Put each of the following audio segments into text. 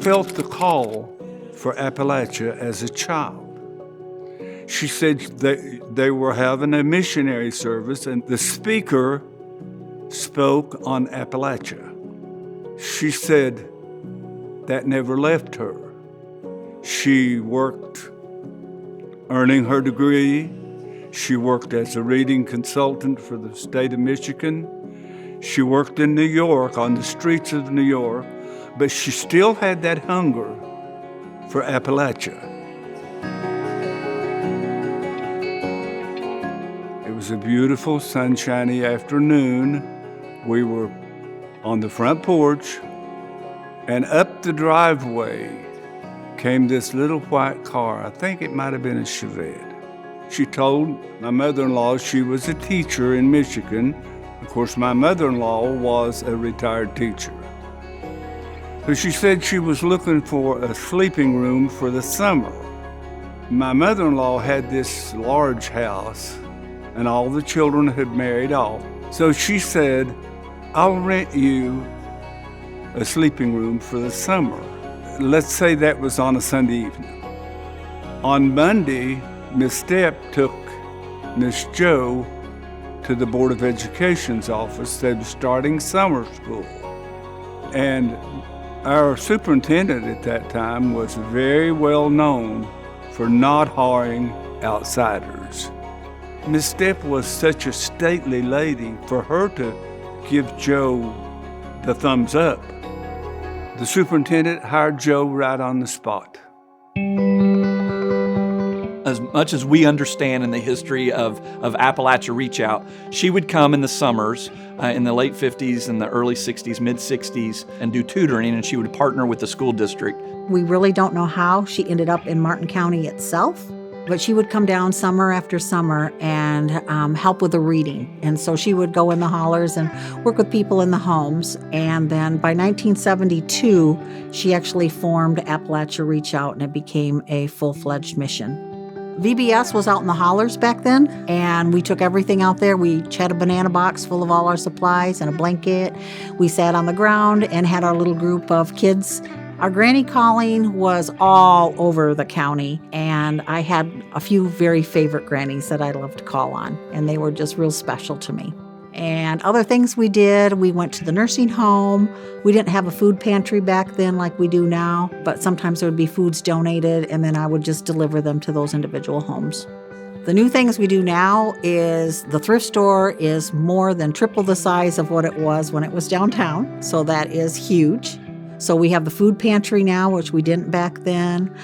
felt the call for Appalachia as a child. She said they were having a missionary service, and the speaker spoke on Appalachia. She said that never left her. She worked earning her degree. She worked as a reading consultant for the state of Michigan. She worked in New York, on the streets of New York, but she still had that hunger for Appalachia. It was a beautiful, sunshiny afternoon. We were on the front porch, and up the driveway came this little white car. I think it might have been a Chevette. She told my mother-in-law she was a teacher in Michigan. Of course, my mother-in-law was a retired teacher. So she said she was looking for a sleeping room for the summer. My mother-in-law had this large house, and all the children had married off. So she said, I'll rent you a sleeping room for the summer. Let's say that was on a Sunday evening. On Monday, Miss Stepp took Miss Jo to the Board of Education's office. They were starting summer school. And our superintendent at that time was very well known for not hiring outsiders. Miss Stepp was such a stately lady. For her to give Jo the thumbs up, the superintendent hired Jo right on the spot. As much as we understand in the history of Appalachia Reach Out, she would come in the summers in the late 50s and the early 60s, mid 60s, and do tutoring, and she would partner with the school district. We really don't know how she ended up in Martin County itself, but she would come down summer after summer and help with the reading. And so she would go in the hollers and work with people in the homes. And then by 1972, she actually formed Appalachia Reach Out, and it became a full-fledged mission. VBS was out in the hollers back then, and we took everything out there. We had a banana box full of all our supplies and a blanket. We sat on the ground and had our little group of kids. Our granny calling was all over the county, and I had a few very favorite grannies that I loved to call on, and they were just real special to me. And other things we did, we went to the nursing home. We didn't have a food pantry back then like we do now, but sometimes there would be foods donated, and then I would just deliver them to those individual homes. The new things we do now is the thrift store is more than triple the size of what it was when it was downtown, so that is huge. So we have the food pantry now, which we didn't back then.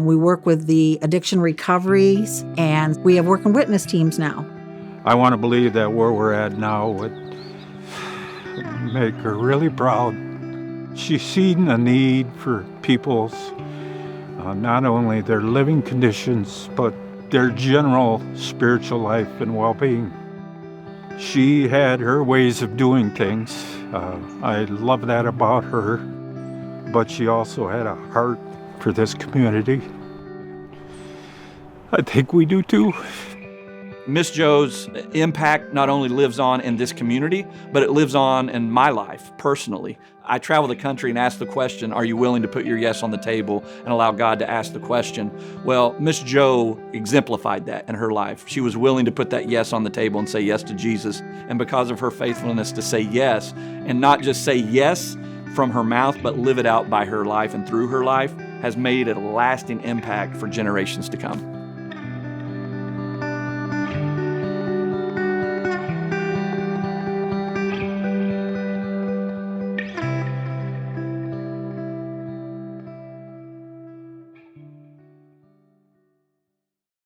We work with the addiction recoveries, and we have work and witness teams now. I want to believe that where we're at now would make her really proud. She's seen a need for people's, not only their living conditions, but their general spiritual life and well-being. She had her ways of doing things. I love that about her, but she also had a heart for this community. I think we do too. Miss Jo's impact not only lives on in this community, but it lives on in my life personally. I travel the country and ask the question, are you willing to put your yes on the table and allow God to ask the question? Well, Miss Jo exemplified that in her life. She was willing to put that yes on the table and say yes to Jesus. And because of her faithfulness to say yes, and not just say yes from her mouth, but live it out by her life and through her life, has made a lasting impact for generations to come.